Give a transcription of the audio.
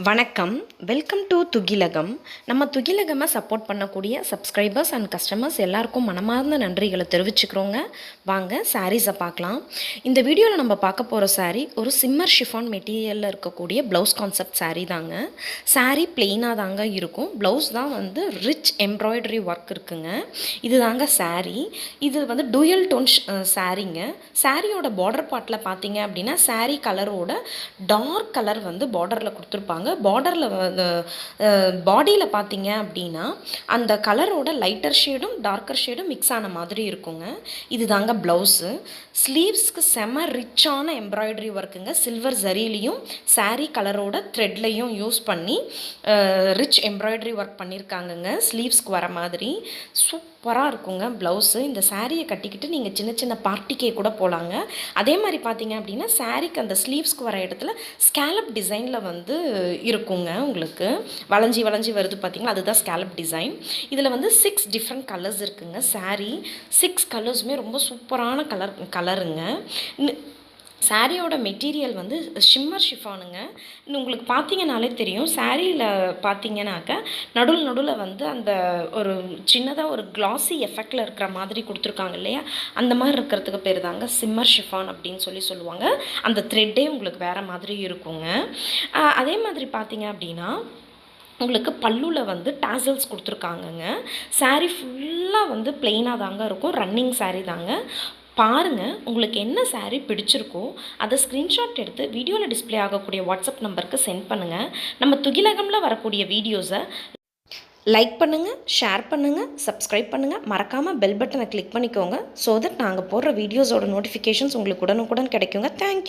வணக்கம், welcome to Thugilagam. நம்ம துகிலகமை சப்போர்ட் பண்ணக்கூடிய சப்ஸ்கிரைபர்ஸ் அண்ட் கஸ்டமர்ஸ் எல்லாருக்கும் மனமார்ந்த நன்றிகளை தெரிவிச்சுக்கிறோங்க. வாங்க சாரீஸை பார்க்கலாம். இந்த வீடியோவில் நம்ம பார்க்க போகிற சாரீ ஒரு சிம்மர் ஷிஃபான் மெட்டீரியலில் இருக்கக்கூடிய ப்ளவுஸ் கான்செப்ட் சாரீ தாங்க. சாரீ பிளெயினாக தாங்க இருக்கும். ப்ளவுஸ் தான் வந்து ரிச் எம்ப்ராய்டரி ஒர்க் இருக்குங்க. இது தாங்க சாரீ. இது வந்து டூயல் டோன் சாரீங்க. சாரியோட பார்டர் பார்ட்டில் பார்த்தீங்க அப்படின்னா சாரீ கலரோட டார்க் கலர் வந்து பார்டரில் கொடுத்துருப்பாங்க. பார்டரில் பாடியில் பார்த்தீங்க அப்படின்னா அந்த கலரோட லைட்டர் ஷேடும் டார்க்கர் ஷேடும் மிக்ஸ் ஆன மாதிரி இருக்குங்க. இது தாங்க ப்ளவுஸு. ஸ்லீவ்ஸ்க்கு செம ரிச்சான எம்ப்ராய்டரி ஒர்க்குங்க. சில்வர் ஜரிலையும் சாரீ கலரோட த்ரெட்லையும் யூஸ் பண்ணி ரிச் எம்ப்ராய்டரி ஒர்க் பண்ணியிருக்காங்கங்க. ஸ்லீவ்ஸ்க்கு வர மாதிரி சூப்பராக இருக்குங்க ப்ளவுஸு. இந்த சாரியை கட்டிக்கிட்டு நீங்கள் சின்ன சின்ன பார்ட்டிக்கே கூட போகலாங்க. அதே மாதிரி பார்த்தீங்க அப்படின்னா சாரீக்கு அந்த ஸ்லீவ்ஸ்க்கு வர இடத்துல ஸ்கேலப் டிசைனில் வந்து இருக்குங்க. உங்களுக்கு வளைஞ்சி வளைஞ்சி வருது பார்த்தீங்களா, அதுதான் ஸ்கேலப் டிசைன். இதில் வந்து 6 டிஃப்ரெண்ட் கலர்ஸ் இருக்குங்க. சாரீ 6 கலர்ஸுமே ரொம்ப சூப்பரான கலருங்க. சாரியோட மெட்டீரியல் வந்து ஷிம்மர் ஷிஃபானுங்க. உங்களுக்கு பார்த்தீங்கன்னாலே தெரியும். சாரியில் பார்த்தீங்கன்னாக்க நடுவில் வந்து அந்த ஒரு சின்னதாக ஒரு கிளாஸி எஃபெக்டில் இருக்கிற மாதிரி கொடுத்துருக்காங்க இல்லையா, அந்த மாதிரி இருக்கிறதுக்கு பேர் தாங்க சிம்மர் ஷிஃபான் அப்படின்னு சொல்லுவாங்க. அந்த த்ரெட்டே உங்களுக்கு வேறு மாதிரி இருக்குங்க. அதே மாதிரி பார்த்தீங்க அப்படின்னா உங்களுக்கு பல்லுவில் வந்து டாசல்ஸ் கொடுத்துருக்காங்கங்க. சாரீ ஃபுல்லாக வந்து பிளெயினாக தாங்க இருக்கும். ரன்னிங் சாரீ தாங்க. பாருங்கள், உங்களுக்கு என்ன சாரீ பிடிச்சிருக்கோ அதை ஸ்க்ரீன்ஷாட் எடுத்து வீடியோவில் டிஸ்பிளே ஆகக்கூடிய வாட்ஸ்அப் நம்பருக்கு சென்ட் பண்ணுங்கள். நம்ம துகிலகமில் வரக்கூடிய வீடியோஸை லைக் பண்ணுங்கள், ஷேர் பண்ணுங்கள், சப்ஸ்கிரைப் பண்ணுங்கள். மறக்காமல் பெல் பட்டனை கிளிக் பண்ணிக்கோங்க. ஸோ தட் நாங்கள் போடுற வீடியோஸோட நோட்டிஃபிகேஷன்ஸ் உங்களுக்கு உடனுக்குடன் கிடைக்குங்க. தேங்க்யூ.